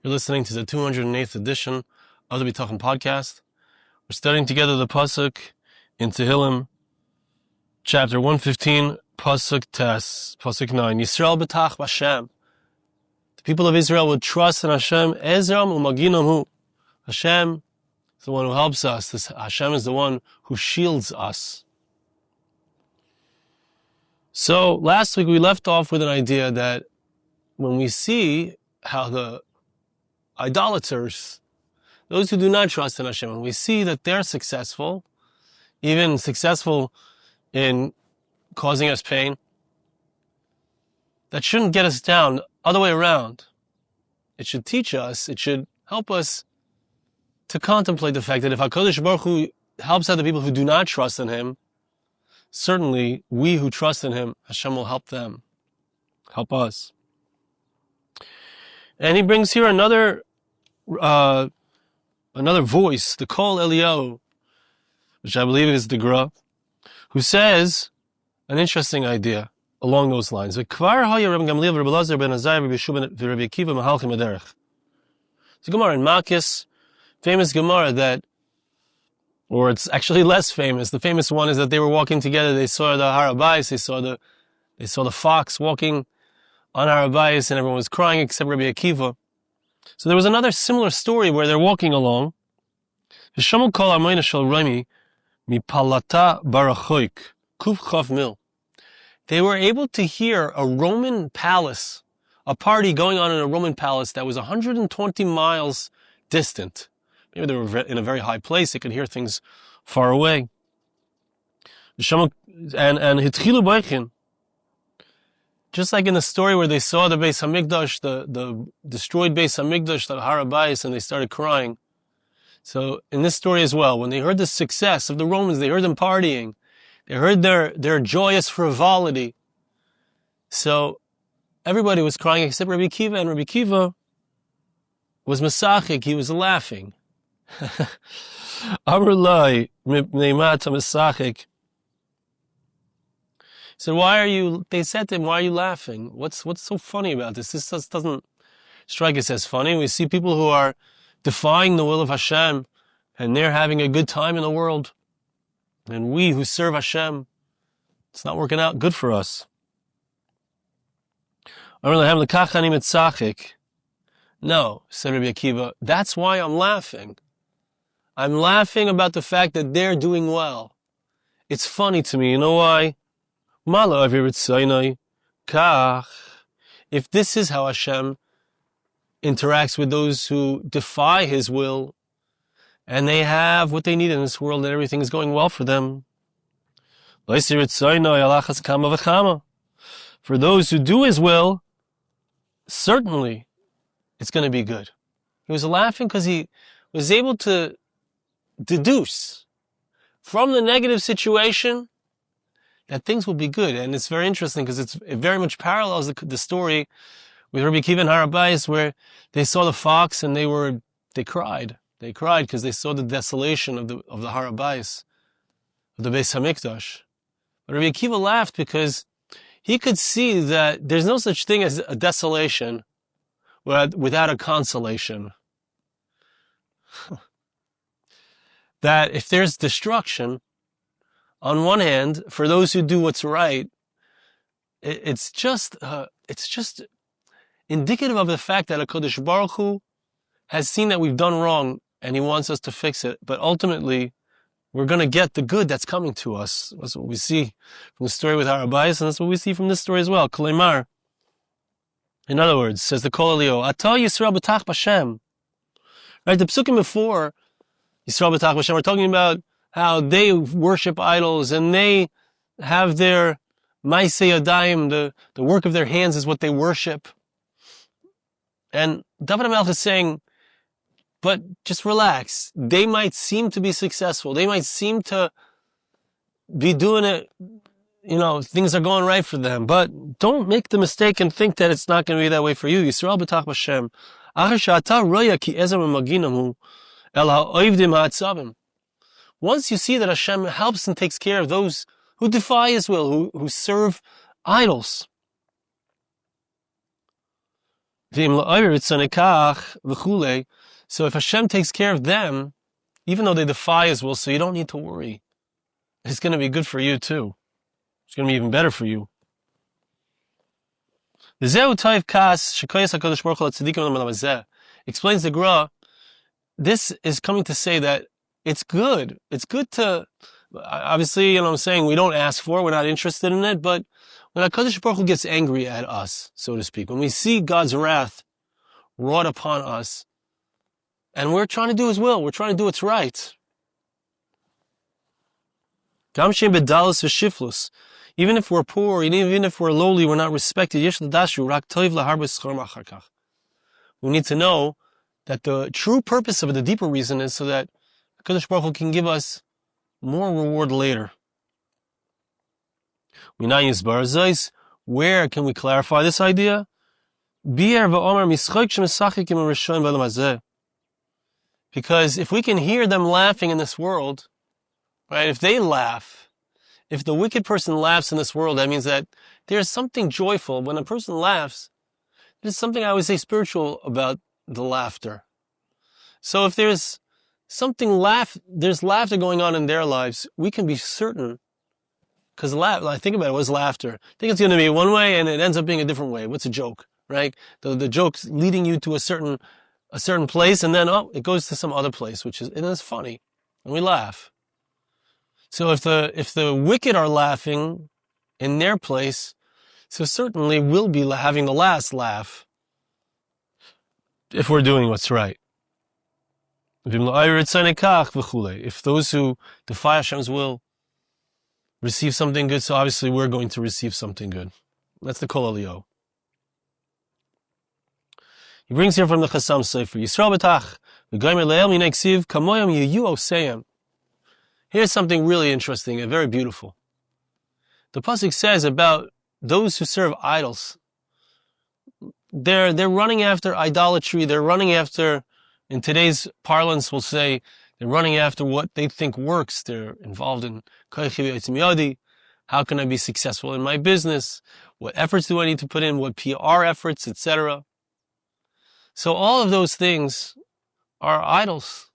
You're listening to the 208th edition of the Bitachon podcast. We're studying together the passuk in Tehillim, chapter 115, passuk 9. Yisrael betach Hashem. The people of Israel would trust in Hashem. Ezram u'maginam hu. Hashem is the one who helps us. Hashem is the one who shields us. So last week we left off with an idea that when we see how the idolaters, those who do not trust in Hashem, when we see that they're successful, even successful in causing us pain, that shouldn't get us down. Other way around. It should teach us, it should help us to contemplate the fact that if HaKadosh Baruch Hu helps out the people who do not trust in Him, certainly we who trust in Him, Hashem will help them, help us. And he brings here another voice, the Kol Eliyahu, which I believe is the Gra, who says an interesting idea along those lines. It's a Gemara in Makis, famous Gemara that, or it's actually less famous. The famous one is that they were walking together. They saw the Harabayis. They saw the fox walking on Harabayis, and everyone was crying except Rabbi Akiva. So there was another similar story where they're walking along. They were able to hear a Roman palace, a party going on in a Roman palace that was 120 miles distant. Maybe they were in a very high place. They could hear things far away. And hitchilu b'oichin. Just like in the story where they saw the Beis Hamikdash, the destroyed Beis Hamikdash, the Harabayis, and they started crying. So in this story as well, when they heard the success of the Romans, they heard them partying. They heard their joyous frivolity. So everybody was crying except Rabbi Akiva, and Rabbi Akiva was masachik, he was laughing. Amrulai mipnei masachik. So they said to him, why are you laughing? What's so funny about this? This just doesn't strike us as funny. We see people who are defying the will of Hashem, and they're having a good time in the world. And we who serve Hashem, it's not working out good for us. No, said Rabbi Akiva, that's why I'm laughing. I'm laughing about the fact that they're doing well. It's funny to me. You know why? If this is how Hashem interacts with those who defy His will, and they have what they need in this world, and everything is going well for them. For those who do His will, certainly it's going to be good. He was laughing because he was able to deduce from the negative situation that things will be good. And it's very interesting because it very much parallels the story with Rabbi Akiva and Harabayis, where they saw the fox and they cried. They cried because they saw the desolation of the Harabayis, of the Beis Hamikdash. But Rabbi Akiva laughed because he could see that there's no such thing as a desolation without a consolation. That if there's destruction, on one hand, for those who do what's right, it's just indicative of the fact that HaKadosh Baruch Hu has seen that we've done wrong and He wants us to fix it. But ultimately, we're going to get the good that's coming to us. That's what we see from the story with Harabayis, and that's what we see from this story as well. Kalimar. In other words, says the Kol Eliyahu, Atah Yisrael b'tach b'Hashem. Right, the psukim before Yisrael b'tach b'Hashem, we're talking about how they worship idols and they have their Maaseh Yadayim, the work of their hands is what they worship. And David HaMelech is saying, but just relax. They might seem to be successful. They might seem to be doing it, things are going right for them. But don't make the mistake and think that it's not going to be that way for you. Yisrael b'tach b'Hashem. Achar she'ata roya ki ezer u'maginam el ha'oivdim ha'atzavim. Once you see that Hashem helps and takes care of those who defy His will, who serve idols, So if Hashem takes care of them, even though they defy His will, so you don't need to worry. It's going to be good for you too. It's going to be even better for you. Explains the Gra. This is coming to say that it's good. It's good to, obviously, you know what I'm saying, we don't ask for it, we're not interested in it, but when HaKadosh Baruch Hu gets angry at us, so to speak, when we see God's wrath wrought upon us, and we're trying to do His will, we're trying to do what's right. Even if we're poor, even if we're lowly, we're not respected. We need to know that the true purpose of it, the deeper reason, is so that HaKadosh Baruch Hu can give us more reward later. Where can we clarify this idea? Because if we can hear them laughing in this world, right, if they laugh, if the wicked person laughs in this world, that means that there's something joyful. When a person laughs, there's something, I would say, spiritual about the laughter. So if there's there's laughter going on in their lives, we can be certain, because I think about it, what's laughter? I think it's going to be one way and it ends up being a different way. What's a joke, right? The joke's leading you to a certain place, and then, it goes to some other place, and it's funny, and we laugh. So if the wicked are laughing in their place, so certainly we'll be having the last laugh if we're doing what's right. If those who defy Hashem's will receive something good, so obviously we're going to receive something good. That's the Kol Aliyah. He brings here from the Chassam Sefer, Yisrael Bitach, v'goymer le'el minei ksiv, kamoyam yeyu oseyem. Here's something really interesting and very beautiful. The passuk says about those who serve idols. They're running after idolatry. They're running after, in today's parlance, we'll say, they're running after what they think works. They're involved in how can I be successful in my business? What efforts do I need to put in? What PR efforts, etc. So all of those things are idols.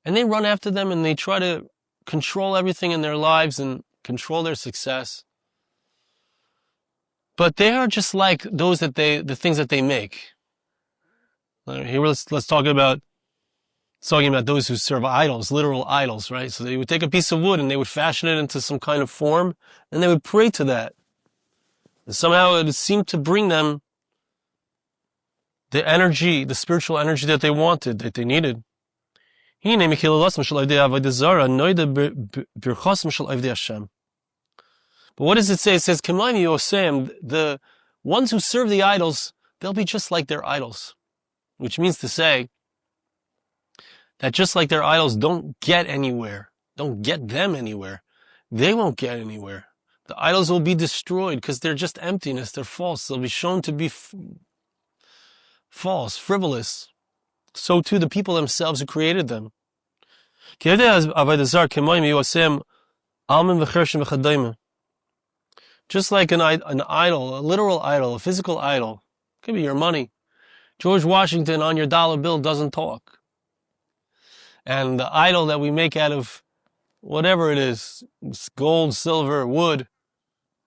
And they run after them and they try to control everything in their lives and control their success. But they are just like the things that they make. Here let's talk about those who serve idols, literal idols, right? So they would take a piece of wood and they would fashion it into some kind of form and they would pray to that. And somehow it seemed to bring them the energy, the spiritual energy that they wanted, that they needed. But what does it say? It says, the ones who serve the idols, they'll be just like their idols. Which means to say that just like their idols don't get anywhere, don't get them anywhere, they won't get anywhere. The idols will be destroyed because they're just emptiness, they're false. They'll be shown to be false, frivolous. So too the people themselves who created them. Just like an idol, a literal idol, a physical idol, it could be your money. George Washington on your dollar bill doesn't talk. And the idol that we make out of whatever it is, gold, silver, wood,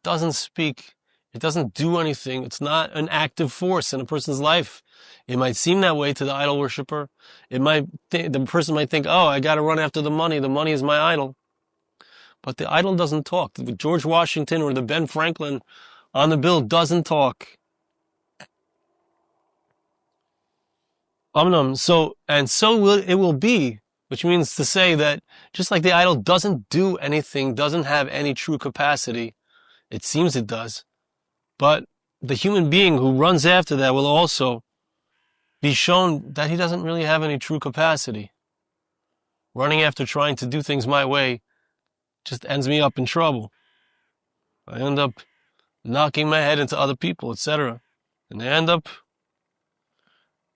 doesn't speak. It doesn't do anything. It's not an active force in a person's life. It might seem that way to the idol worshiper. The person might think, oh, I got to run after the money. The money is my idol. But the idol doesn't talk. The George Washington or the Ben Franklin on the bill doesn't talk. So it will be, which means to say that just like the idol doesn't do anything, doesn't have any true capacity, it seems it does, but the human being who runs after that will also be shown that he doesn't really have any true capacity. Running after trying to do things my way just ends me up in trouble. I end up knocking my head into other people, etc. And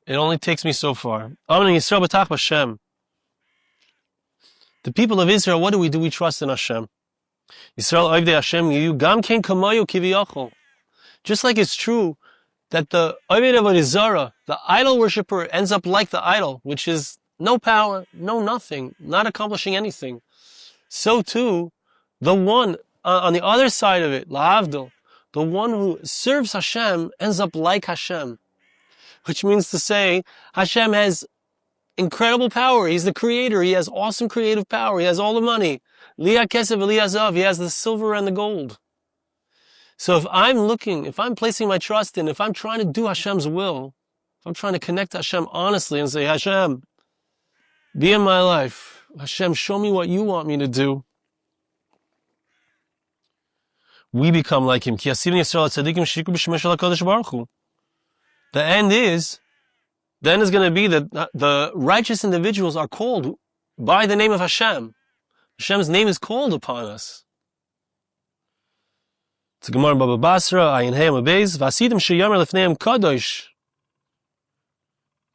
it only takes me so far. The people of Israel, what do? We trust in Hashem. Just like it's true that the Oved Avodah Zarah, the idol worshiper, ends up like the idol, which is no power, no nothing, not accomplishing anything. So too, the one on the other side of it, La'avdil, the one who serves Hashem ends up like Hashem. Which means to say, Hashem has incredible power. He's the creator. He has awesome creative power. He has all the money. Liya Kesef Liya Zav. He has the silver and the gold. So if I'm placing my trust in, if I'm trying to do Hashem's will, if I'm trying to connect to Hashem honestly and say, Hashem, be in my life. Hashem, show me what you want me to do. We become like him. The end is going to be that the righteous individuals are called by the name of Hashem. Hashem's name is called upon us. It's a Gemara in Baba Basra, Ayin Hey Amabeis, Vasidim Sheyomer Lefneim Kadosh.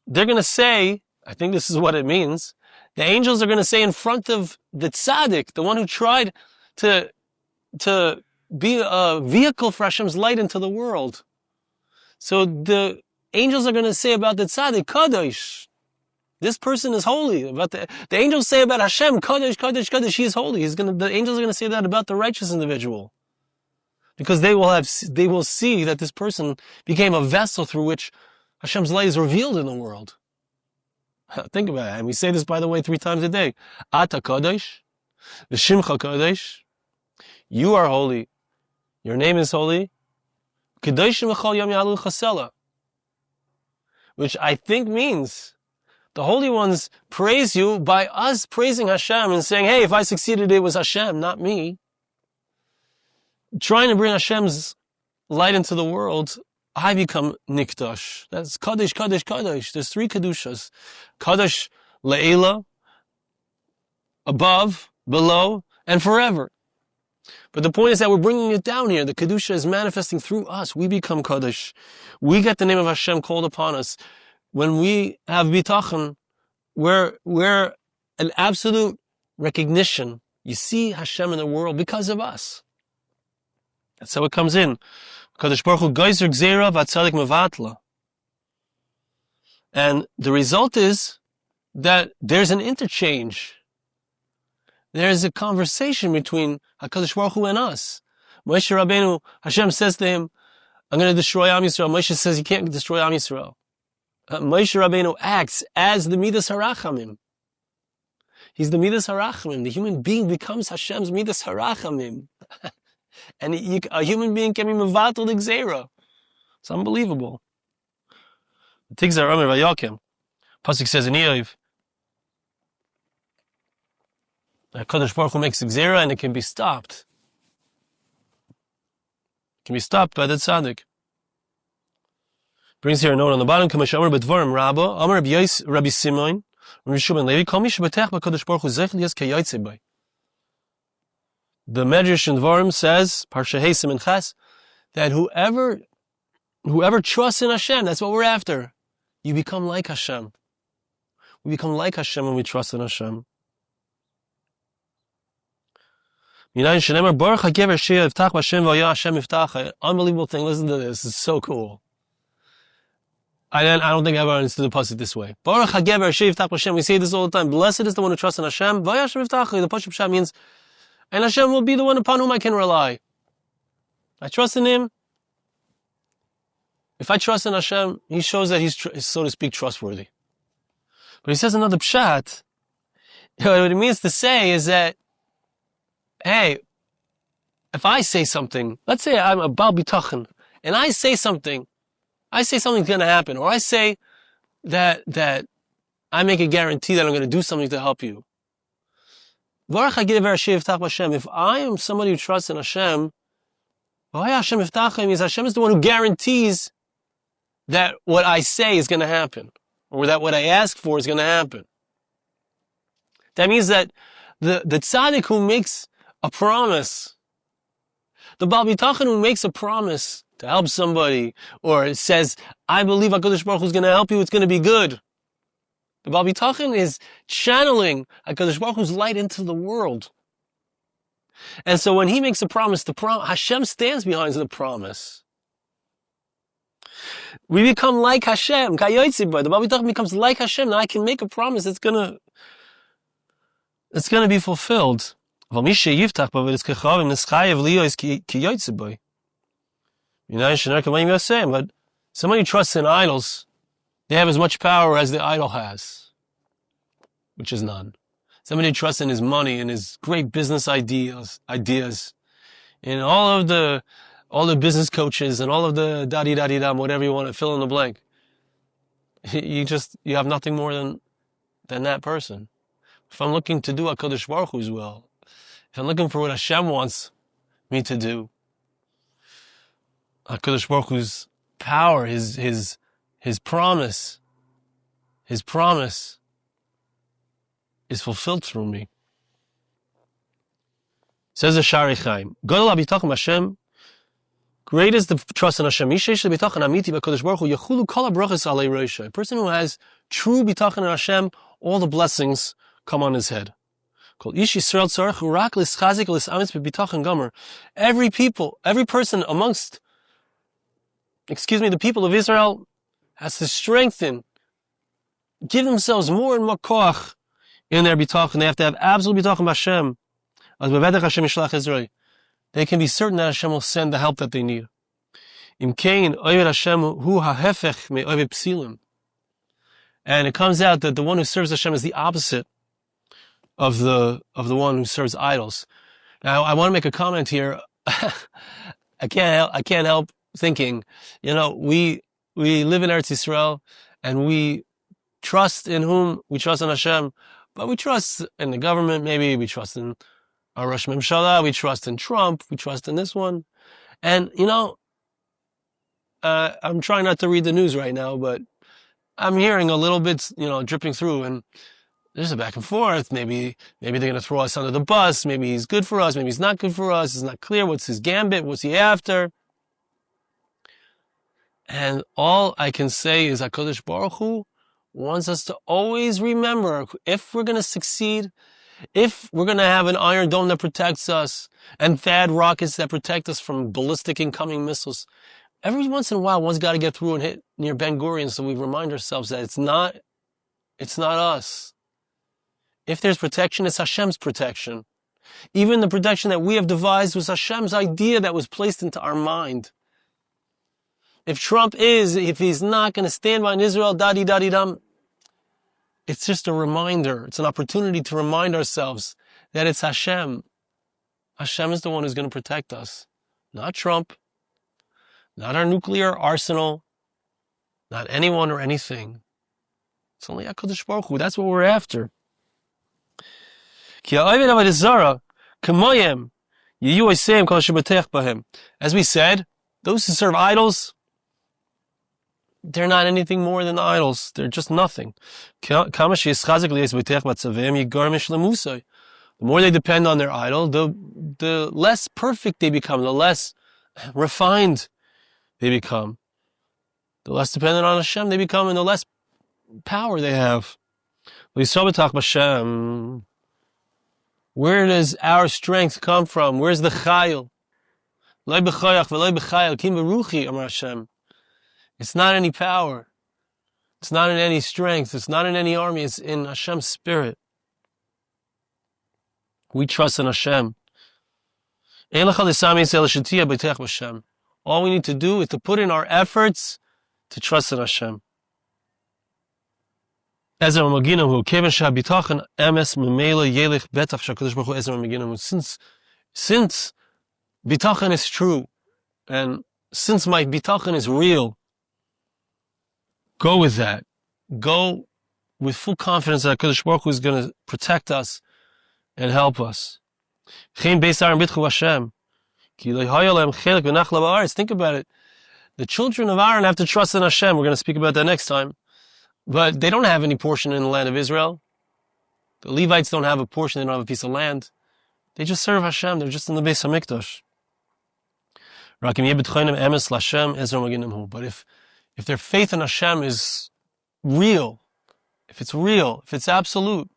They're going to say, I think this is what it means, the angels are going to say in front of the tzaddik, the one who tried to be a vehicle for Hashem's light into the world. So the angels are going to say about the tzaddik, Kadosh. This person is holy. About the angels say about Hashem, Kadosh, Kadosh, Kadosh, he is holy. The angels are going to say that about the righteous individual. Because they will see that this person became a vessel through which Hashem's light is revealed in the world. Think about it. And we say this, by the way, 3 times a day. Ata Kadosh, V'shimcha Kadosh. You are holy. Your name is holy. Kedoshim v'chol yom ya'alu chasela. Which I think means the holy ones praise you by us praising Hashem and saying, hey, if I succeeded, it was Hashem, not me. Trying to bring Hashem's light into the world, I become nikdash. That's kadosh, kadosh, kadosh. There's 3 kedushas. Kadosh le'ela, above, below, and forever. But the point is that we're bringing it down here. The kedusha is manifesting through us. We become kadosh. We get the name of Hashem called upon us. When we have bitachon, we're an absolute recognition. You see Hashem in the world because of us. That's how it comes in. Kadosh Baruch Hu geizer gzeira v'atzadik mevatla. And the result is that there's an interchange. There's a conversation between HaKadosh Baruch Hu and us. Moshe Rabbeinu, Hashem says to him, I'm going to destroy Am Yisrael. Moshe says, you can't destroy Am Yisrael. Moshe Rabbeinu acts as the Midas HaRachamim. He's the Midas HaRachamim. The human being becomes Hashem's Midas HaRachamim. And a human being can be mevatel the gzeira. It's unbelievable. Tigzar Omer Vayokim. Passuk says in Eiv, HaKadosh Baruch Hu makes the gzeira and it can be stopped. It can be stopped by the tzaddik. Brings here a note on the bottom. Kamash Omer B'dvarim Rabba, Omer Rabbi Simon, Rabbi Shimon Levi, Kol mi shebetech b'HaKadosh Baruch Hu zech liyas kayotze bay. The Medrash in Dvarim says, Parsha Hey Siman Ches, that whoever trusts in Hashem, that's what we're after. You become like Hashem. We become like Hashem when we trust in Hashem. Unbelievable thing. Listen to this. It's so cool. I don't think I ever understood the passuk this way. Baruch HaGever Asher Yiftach Hashem. We say this all the time. Blessed is the one who trusts in Hashem. The pasuk Pshat means, and Hashem will be the one upon whom I can rely. I trust in Him. If I trust in Hashem, He shows that He's, so to speak, trustworthy. But He says another Pshat. What it means to say is that, hey, if I say something, let's say I'm a Baal Bitachon, and I say something's going to happen, or I say that I make a guarantee that I'm going to do something to help you. If I am somebody who trusts in Hashem, means Hashem is the one who guarantees that what I say is going to happen, or that what I ask for is going to happen. That means that the tzaddik who makes a promise, the Baal Bitachon who makes a promise to help somebody, or says, I believe HaKadosh Baruch Hu is going to help you, it's going to be good. The Baal Bitachon is channeling HaKadosh Baruch Hu's light into the world. And so when he makes a promise, Hashem stands behind the promise. We become like Hashem. The Bitachon becomes like Hashem. Now I can make a promise. It's gonna be fulfilled. But somebody who trusts in idols, they have as much power as the idol has, which is none. Somebody who trusts in his money and his great business ideas, and all the business coaches and all of the da-di-da-di-dam, whatever you want to fill in the blank. You have nothing more than that person. If I'm looking to do HaKadosh Baruch Hu's will, if I'm looking for what Hashem wants me to do, HaKadosh Baruch Hu's power, his promise is fulfilled through me. Says the Shari Chaim, Gadol HaBitachon Hashem, great is the trust in Hashem. A person who has true bitachon in Hashem, all the blessings come on his head. Every person amongst, the people of Israel has to strengthen, give themselves more and more koach in their bitachon. They have to have absolute bitachon Hashem. They can be certain that Hashem will send the help that they need. And it comes out that the one who serves Hashem is the opposite of the one who serves idols. Now, I want to make a comment here. I can't help thinking, we live in Eretz Yisrael, and we trust in whom? We trust in Hashem, but we trust in the government, maybe we trust in our Rosh Mimshala, we trust in Trump, we trust in this one. And, I'm trying not to read the news right now, but I'm hearing a little bit, dripping through, and there's a back and forth. Maybe they're going to throw us under the bus. Maybe he's good for us. Maybe he's not good for us. It's not clear. What's his gambit? What's he after? And all I can say is HaKadosh Baruch Hu wants us to always remember, if we're going to succeed, if we're going to have an iron dome that protects us and THAAD rockets that protect us from ballistic incoming missiles, every once in a while, one's got to get through and hit near Ben Gurion, so we remind ourselves that it's not us. If there's protection, it's Hashem's protection. Even the protection that we have devised was Hashem's idea that was placed into our mind. If he's not going to stand by in Israel, da-di-da-di-dum, it's just a reminder. It's an opportunity to remind ourselves that it's Hashem. Hashem is the one who's going to protect us. Not Trump. Not our nuclear arsenal. Not anyone or anything. It's only HaKadosh Baruch Hu. That's what we're after. As we said, those who serve idols, they're not anything more than idols. They're just nothing. The more they depend on their idol, the less perfect they become, the less refined they become. The less dependent on Hashem they become, and the less power they have. Where does our strength come from? Where's the chayil? It's not any power. It's not in any strength. It's not in any army. It's in Hashem's spirit. We trust in Hashem. All we need to do is to put in our efforts to trust in Hashem. Since bitachon is true, and since my bitachon is real, go with that. Go with full confidence that HaKadosh Baruch Hu is going to protect us and help us. Think about it. The children of Aaron have to trust in Hashem. We're going to speak about that next time. But they don't have any portion in the land of Israel. The Levites don't have a portion. They don't have a piece of land. They just serve Hashem. They're just in the Beis HaMikdash. But if their faith in Hashem is real, if it's absolute,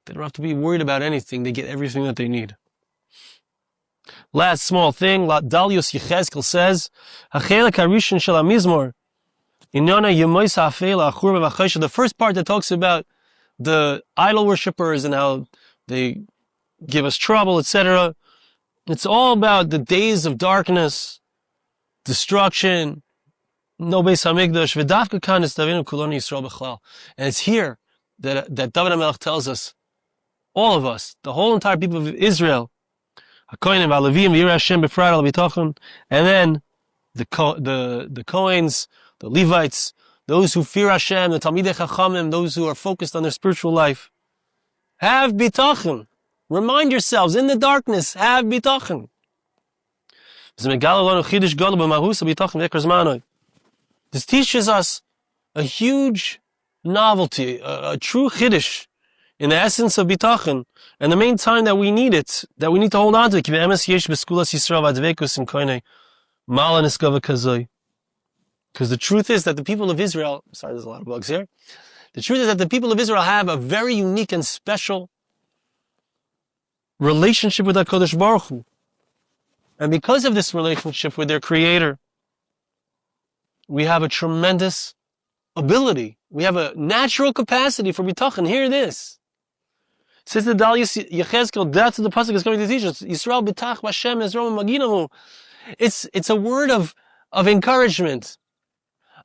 they don't have to be worried about anything. They get everything that they need. Last small thing, Dalius Yechezkel says, Hachelek HaRishon Shel HaMizmor, The first part that talks about the idol worshippers and how they give us trouble, etc. It's all about the days of darkness, destruction, no Beis Hamikdash, v'dafka kan estavinu kulonu Yisrael b'chlal. And it's here that David HaMelech tells us, all of us, the whole entire people of Israel, HaKohanim v'Alevim v'Yirei Hashem b'frat al Bitachon, and then the Kohanes, the Levites, those who fear Hashem, the Talmidei Chachamim, those who are focused on their spiritual life, have Bitachon. Remind yourselves, in the darkness, have Bitachon. This teaches us a huge novelty, a true chiddush in the essence of bitachon, and the main time that we need it, that we need to hold on to it. Because the truth is that the people of Israel, sorry, there's a lot of bugs here. The truth is that the people of Israel have a very unique and special relationship with HaKadosh Baruch Hu. And because of this relationship with their Creator, we have a tremendous ability. We have a natural capacity for bitachon. Hear this. Says the Dal Yechezkel, that's what the passuk is going to teach us. Yisrael bitach Hashem Ezrom Maginamu. It's a word of encouragement.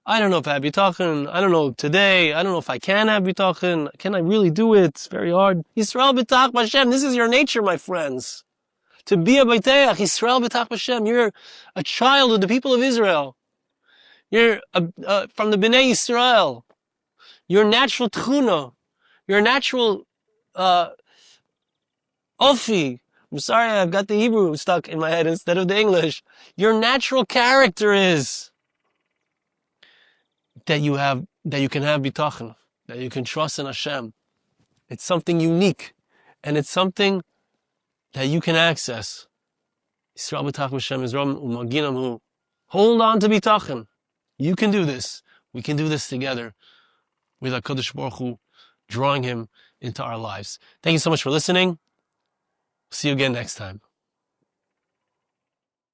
I don't know if I have bitachon. I don't know today. I don't know if I can have bitachon. Can I really do it? It's very hard. Yisrael bitach Hashem. This is your nature, my friends. To be a Baiteach, Yisrael bitach Hashem. You're a child of the people of Israel. You're from the Bnei Yisrael. Your natural tchuna, your natural ofi. I'm sorry, I've got the Hebrew stuck in my head instead of the English. Your natural character is that you can have bitachon, that you can trust in Hashem. It's something unique, and it's something that you can access. Yisrael b'tach Hashem Yisrael u'maginam. Hold on to bitachon. You can do this. We can do this together with HaKadosh Baruch Hu, drawing Him into our lives. Thank you so much for listening. See you again next time.